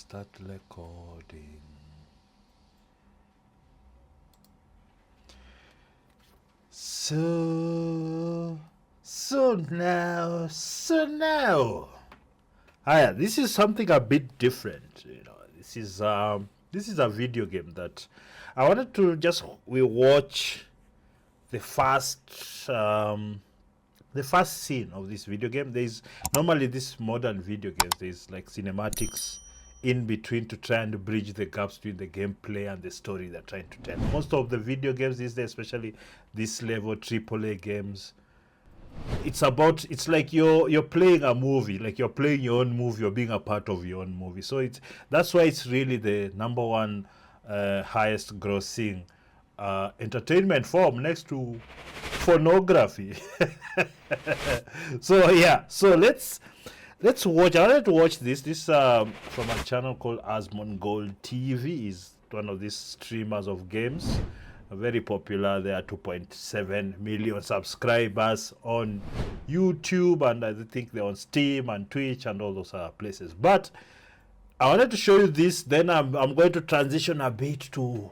start recording. So now. Hiya, this is something a bit different. You know, this is a video game that I wanted to just watch the first scene of this video game. There's normally this modern video games, there's like cinematics in between to try and bridge the gaps between the gameplay and the story they're trying to tell. Most of the video games these days, especially this level AAA games, it's like you're playing a movie, like you're playing your own movie, you're being a part of your own movie. So that's why it's really the number one highest grossing entertainment form next to pornography. So let's watch. I wanted to watch this from a channel called Asmon Gold TV. Is one of these streamers of games, very popular. There are 2.7 million subscribers on YouTube, and I think they're on Steam and Twitch and all those other places. But I wanted to show you this, then I'm going to transition a bit to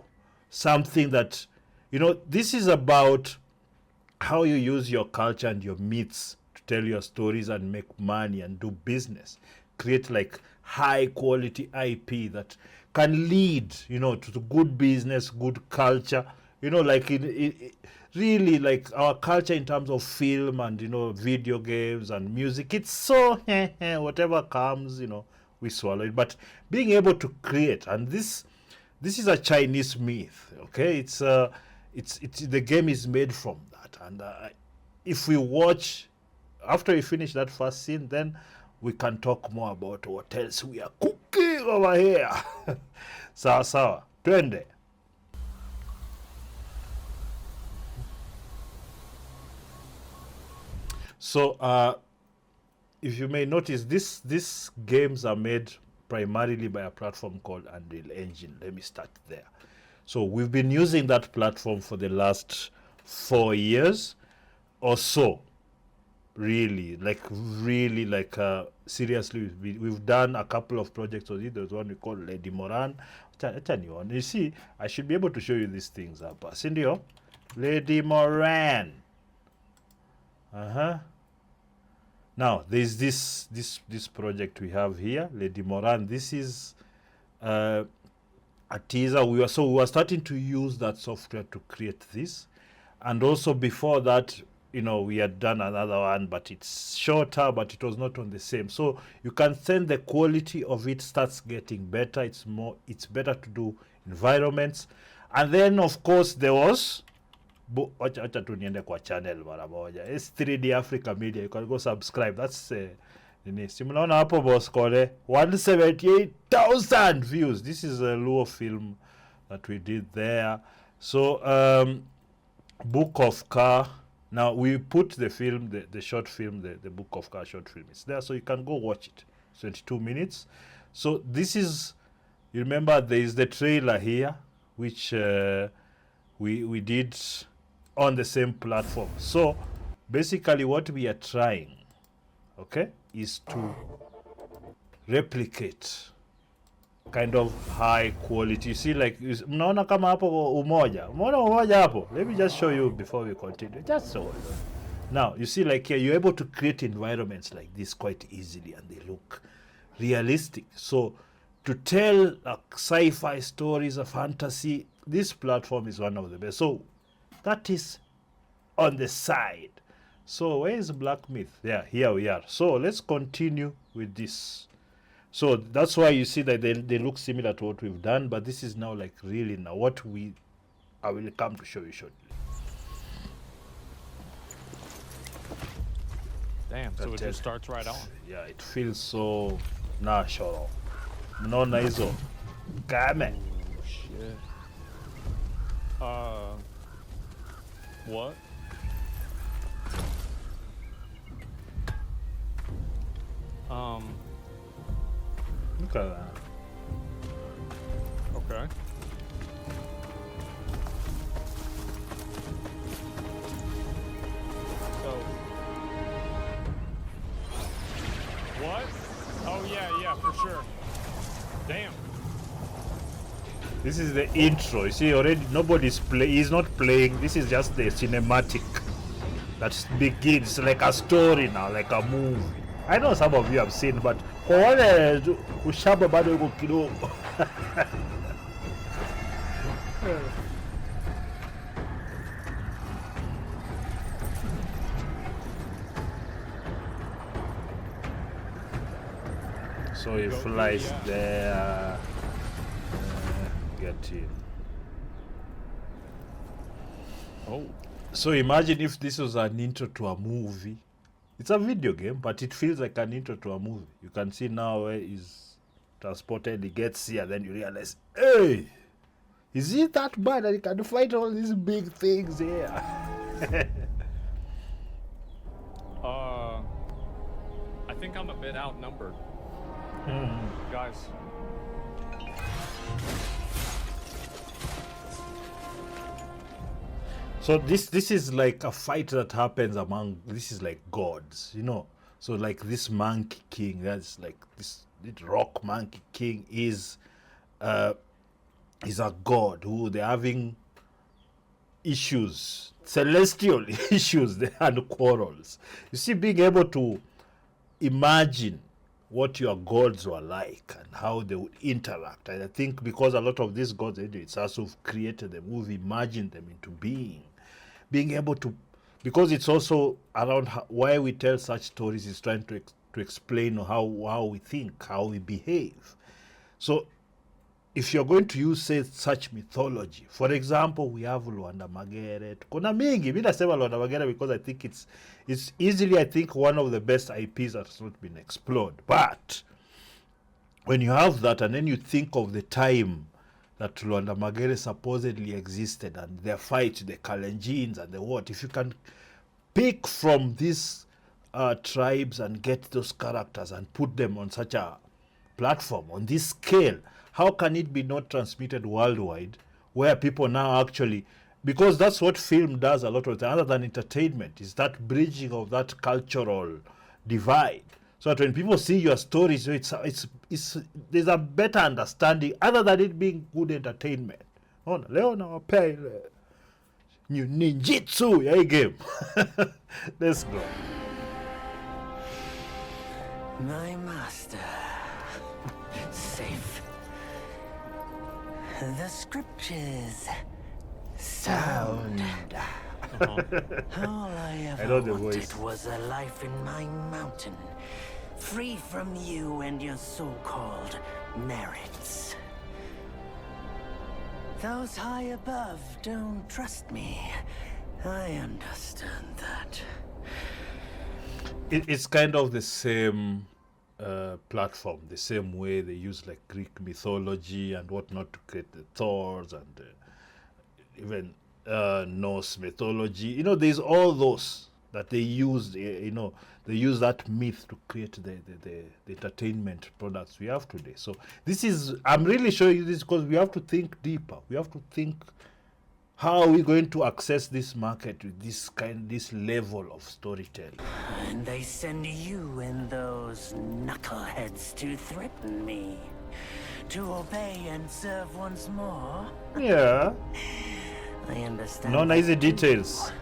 something that, you know, this is about how you use your culture and your myths to tell your stories and make money and do business. Create like high quality IP that can lead, you know, to good business, good culture. You know, like really like our culture in terms of film and, you know, video games and music. It's so whatever comes, you know, we swallow it. But being able to create, and this is a Chinese myth. Okay, it's the game is made from that. And if we watch after we finish that first scene, then we can talk more about what else we are cooking over here. Sawa, twende. So, if you may notice, these games are made primarily by a platform called Unreal Engine. Let me start there. So we've been using that platform for the last 4 years or so. Really, seriously, we've done a couple of projects with it. There's one we call Lady Moran. You see, I should be able to show you these things up. Cindy, Lady Moran. Now, there's this project we have here, Lady Moran. This is a teaser. We were starting to use that software to create this, and also before that, you know, we had done another one, but it's shorter, but it was not on the same. So you can sense the quality of it starts getting better. It's better to do environments, and then of course there was. Acha tu niende kwa channel mara moja. It's 3D Africa Media. You can go subscribe. That's simulaona hapo boss kole 178,000 views. This is a Luo film that we did there. So Book of Car. Now we put the film, the short film, the Book of Car short film. It's there, so you can go watch it. 22 minutes. So this is, you remember there is the trailer here, which we did on the same platform. So basically what we are trying, okay, is to replicate kind of high quality. You see, like, mnaona kama hapo umoja hapo. Let me just show you before we continue. Just so. Now, you see, like here, you're able to create environments like this quite easily, and they look realistic. So to tell like sci-fi stories, a fantasy, this platform is one of the best. So that is on the side. So where is Black Myth? Yeah, here we are. So let's continue with this. So that's why you see that they look similar to what we've done, but this is now like really now what I will come to show you shortly. Damn, so it just starts right on. Yeah, it feels so natural. Mnaona hizo kame. Shit. What? Look at that. Okay. So. What? Oh yeah, for sure. Damn. This is the intro. You see, already nobody's play. He's not playing. This is just the cinematic that begins like a story now, like a movie. I know some of you have seen, but kwa wale ushaba bado yuko kidogo. So he flies there. Get in. Oh. So imagine if this was an intro to a movie. It's a video game, but it feels like an intro to a movie. You can see now where he's transported, he gets here, then you realize, hey, is it that bad that he can fight all these big things here? I think I'm a bit outnumbered. Guys. So this is like a fight that happens among, this is like gods, you know. So like this monkey king, that's like this rock monkey king is a god who they're having issues, celestial issues, and quarrels. You see, being able to imagine what your gods were like and how they would interact. And I think because a lot of these gods, it's also created them, we've imagined them into being. Being able to, because it's also around why we tell such stories is trying to explain how we think, how we behave. So if you're going to use, say, such mythology, for example, we have Luanda Magere. Kuna mingi, mi nasema Luanda Magere because I think it's easily, I think, one of the best IPs that's not been explored. But when you have that and then you think of the time that Luanda Magere supposedly existed and their fight, the Kalenjins and the what, if you can pick from these tribes and get those characters and put them on such a platform, on this scale, how can it be not transmitted worldwide where people now actually, because that's what film does a lot of the other than entertainment, is that bridging of that cultural divide. So that when people see your stories, it's there's a better understanding other than it being good entertainment. Oh, leo nawapea ninjitsu ya hii game. Let's go. My master. Safe. The scriptures. Sound. All I know ever the wanted voice. was a life in my mountain, free from you and your so-called merits. Those high above don't trust me. I understand that. It's kind of the same platform, the same way they use like Greek mythology and whatnot to create the Thors and even Norse mythology. You know, there's all those that they used. You know, they use that myth to create the entertainment products we have today. So this is, I'm really showing you this because we have to think deeper. We have to think, how are we going to access this market with this level of storytelling? And they send you and those knuckleheads to threaten me. To obey and serve once more. Yeah. I understand. No nice details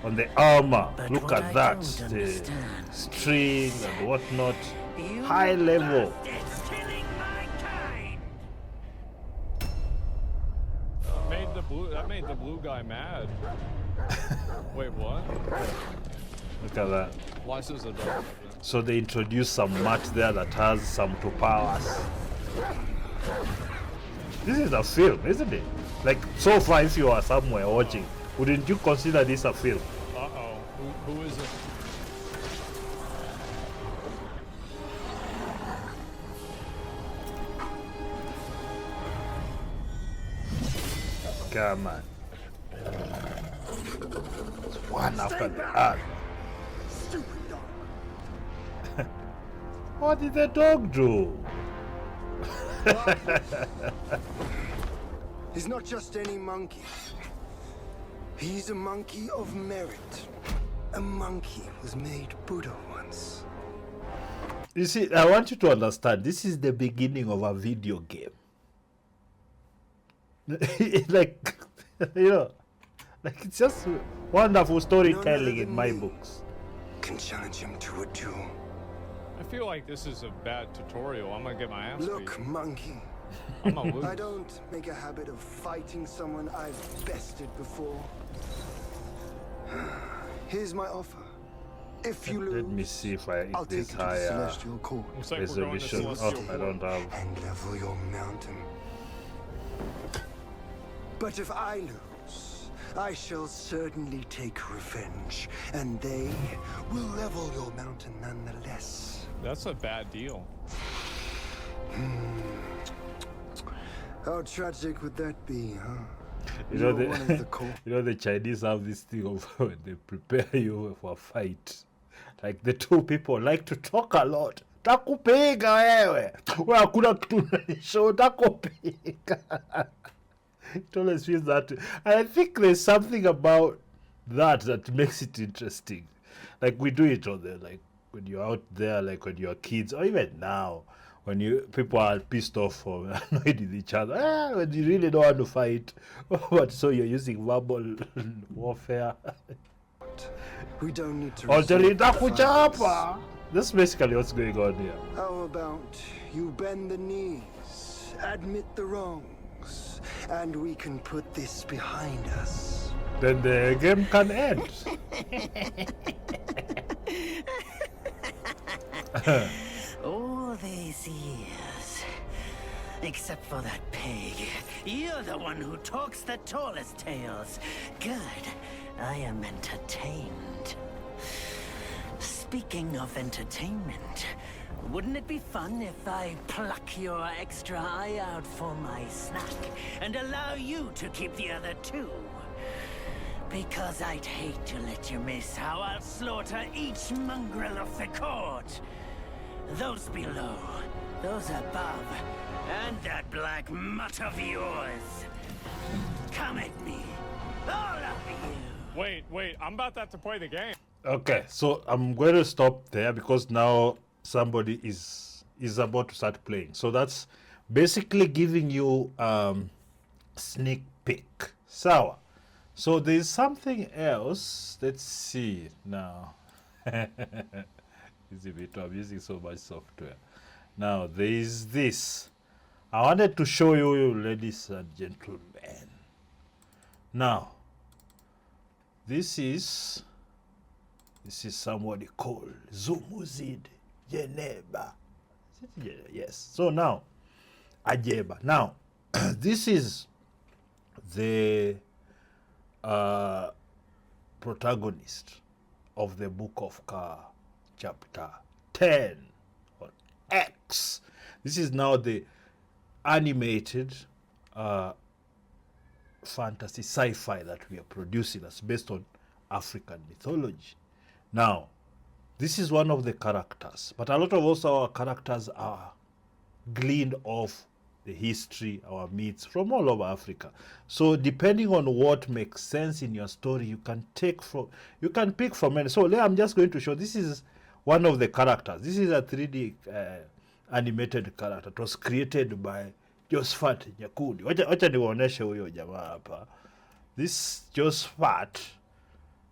on the armor. But Look what at I that. don't The understand string and whatnot. You High level. bastards killing my kind. That made the blue guy mad. Wait, what? Look at that. Why is this a dog? So they introduced some mat there that has some two powers. This is a film, isn't it? Like, so far, if you are somewhere watching, wouldn't you consider this a film? Uh-oh. Who is it? Come on. It's one after the other. Stupid dog. What did the dog do? He's not just any monkey. He's a monkey of merit. A monkey was made Buddha once. You see, I want you to understand, this is the beginning of a video game. It's like, you know, like it's just wonderful storytelling in my me. books. Can challenge him to a duel. I feel like this is a bad tutorial. I'm gonna get my ass Look, beat. monkey. I'm gonna lose. I don't make a habit of fighting someone I've bested before. Here's my offer. If you lose, Let me see if I'll if take this you to the higher Celestial Court Looks like we're going to resolution. Oh, Celestial I don't have. and level your mountain. But if I lose, I shall certainly take revenge, and they will level your mountain nonetheless. That's a bad deal. How tragic would that be, huh? You know, You're one of the court. you know the Chinese have this thing of when they prepare you for a fight. Like the two people like to talk a lot. Takupiga wewe. Wewe hakuna kitu unanishow takupiga. It always feels that. And I think there's something about that makes it interesting. Like we do it on there, like when you're out there, like when you're kids, or even now, when people are pissed off or annoyed with each other, when you really don't want to fight, but so you're using verbal warfare. We don't need to. I'll tell you, resort to violence. Takuchapa. That's basically what's going on here. How about you bend the knees, admit the wrongs, and we can put this behind us. Then the game can end. All these years. Except for that pig. You're the one who talks the tallest tales. Good. I am entertained. Speaking of entertainment, wouldn't it be fun if I pluck your extra eye out for my snack and allow you to keep the other two? Because I'd hate to let you miss how I'll slaughter each mongrel of the court. Those below, those above, and that black mutt of yours. Come at me, all of you. Wait. I'm about to have to play the game. Okay, so I'm going to stop there because now somebody is about to start playing. So that's basically giving you sneak peek. Sawa. So there's something else. Let's see now. It's a bit, I'm using so much software. Now there is this. I wanted to show you, ladies and gentlemen. Now, this is somebody called Zumuzid Geneba. Yes. So now, Ajeba. Now, this is the protagonist of the Book of Ka, chapter 10 or X. This is now the animated fantasy sci-fi that we are producing that's based on African mythology. Now, this is one of the characters, but a lot of also our characters are gleaned off the history, our myths from all over Africa. So depending on what makes sense in your story, you can pick from any. So I'm just going to show, this is one of the characters. This is a 3D animated character. It was created by Josephat Nyakundi. Wacha niwaoneshe huyo jamaa hapa. This Josephat,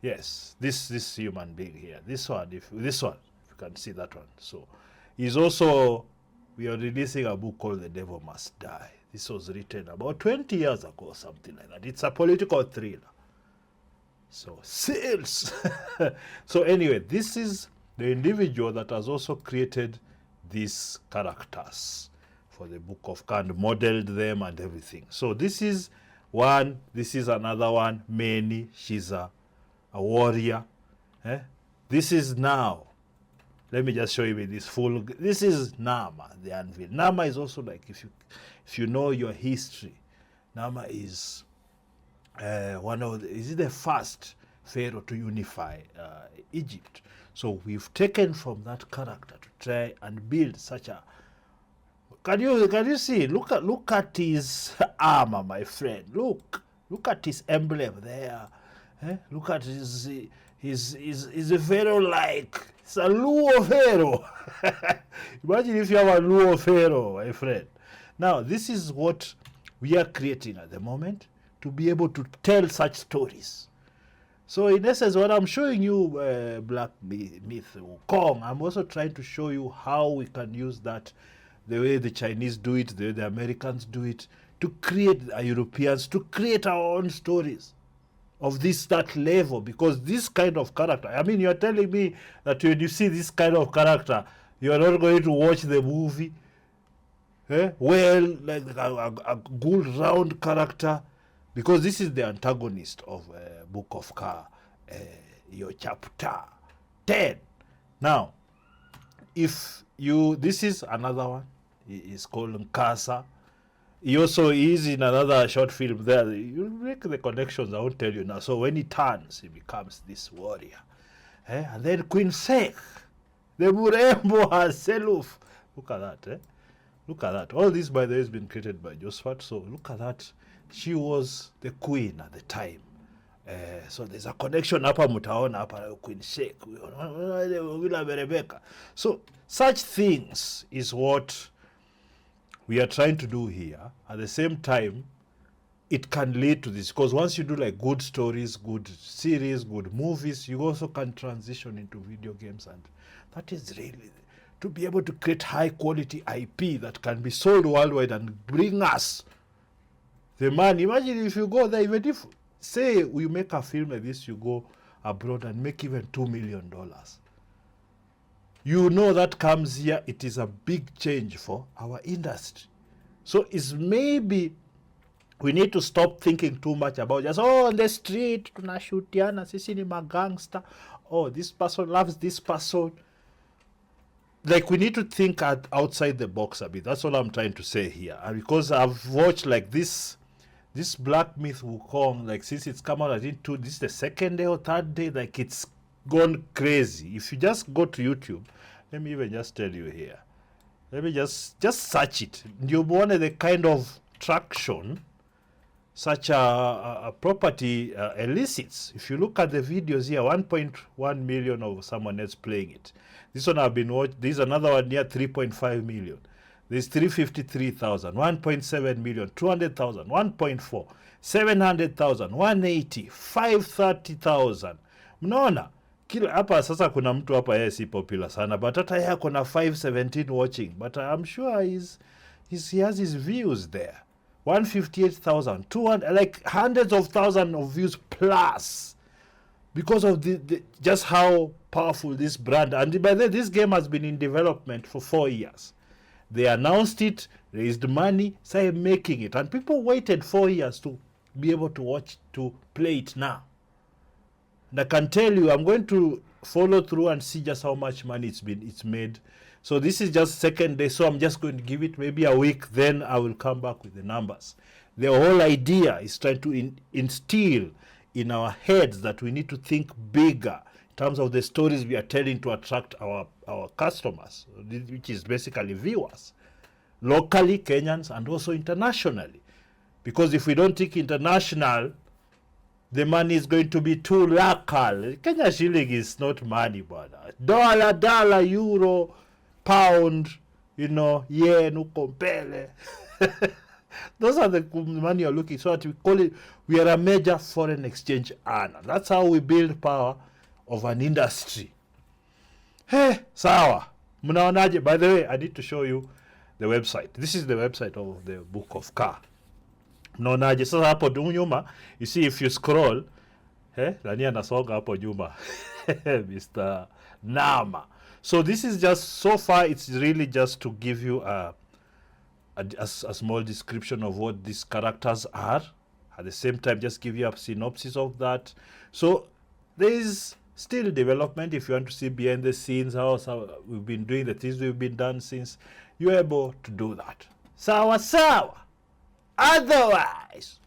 yes, this human being here. This one, if you can see that one. So he's also, we are releasing a book called The Devil Must Die. This was written about 20 years ago or something like that. It's a political thriller. So sales. So anyway, this is the individual that has also created these characters for the Book of Ka and modeled them and everything. So this is one, this is another one, Many, she's a warrior. This is now, let me just show you with this full, this is Nama, the anvil. Nama is also like, if you know your history, Nama is is the first pharaoh to unify Egypt. So we've taken from that character to try and build such a, can you see? Look at his armor, my friend. Look at his emblem there. Look at his a pharaoh like. It's a Luo pharaoh. Imagine if you have a Luo pharaoh, my friend. Now this is what we are creating at the moment to be able to tell such stories. So in essence, what I'm showing you, Black Myth WUKONG, I'm also trying to show you how we can use that, the way the Chinese do it, the way the Americans do it, to create Europeans, to create our own stories of that level. Because this kind of character, I mean, you're telling me that when you see this kind of character, you're not going to watch the movie? Well, like a good round character, because this is the antagonist of Book of Ka, your chapter 10. Now, if you, this is another one, it's called Nkasa. He also is in another short film there. You make the connections, I won't tell you now. So when he turns, he becomes this warrior. And then Queen Sek, the Murembo herself. Look at that, Look at that. All this, by the way, has been created by Josephat. So look at that. She was the queen at the time. So there's a connection hapa mutaona hapa Queen Sheikh. So such things is what we are trying to do here. At the same time, it can lead to this. Because once you do like good stories, good series, good movies, you also can transition into video games. And that is really to be able to create high quality IP that can be sold worldwide and bring us the money. Imagine if you go there, even if, say, we make a film like this, you go abroad and make even $2 million. You know that comes here, it is a big change for our industry. So it's maybe we need to stop thinking too much about just, oh, on the street, tunashutiana, sisi ni magangster. Oh, this person loves this person. Like, we need to think outside the box a bit. That's all I'm trying to say here. And because I've watched like this Black Myth WUKONG, like since it's come out, I think this is the second day or third day, like it's gone crazy. If you just go to YouTube, let me even just tell you here. Let me just search it. You want the kind of traction such a property elicits. If you look at the videos here, 1.1 million of someone else playing it. This one I've been watching. This is another one near 3.5 million. There's 353,000, 1.7 million, 200,000, 1.4, 700,000, 180, 530,000. Mnaona? Kila hapa sasa kuna mtu hapa yeye si popular sana, but hata yeye kuna 517 watching, but I'm sure he has his views there. 158,000, 200, like hundreds of thousands of views plus, because of the just how powerful this brand. And by the way, this game has been in development for 4 years. They announced it, raised money, started making it, and people waited 4 years to be able to play it now. And I can tell you, I'm going to follow through and see just how much money it's made. So this is just second day, so I'm just going to give it maybe a week, then I will come back with the numbers. The whole idea is trying to instill in our heads that we need to think bigger in terms of the stories we are telling to attract our customers, which is basically viewers, locally, Kenyans, and also internationally. Because if we don't think international, the money is going to be too local. Kenya shilling is not money, brother. Dollar, euro, pound, yen, ukompele. Those are the money you're looking. So that we call it, we are a major foreign exchange earner. That's how we build power of an industry. Hey, sawa. Mnaonaje? By the way, I need to show you the website. This is the website of the Book of Ka. Mnaonaje? Sasa hapo nyuma, you see if you scroll, nani anasonga hapo nyuma? Mr. Nama. So this is just, so far, it's really just to give you a small description of what these characters are. At the same time, just give you a synopsis of that. So there is still development. If you want to see behind the scenes, how we've been doing the things we've been done since, you're able to do that. Sawa sawa. Otherwise,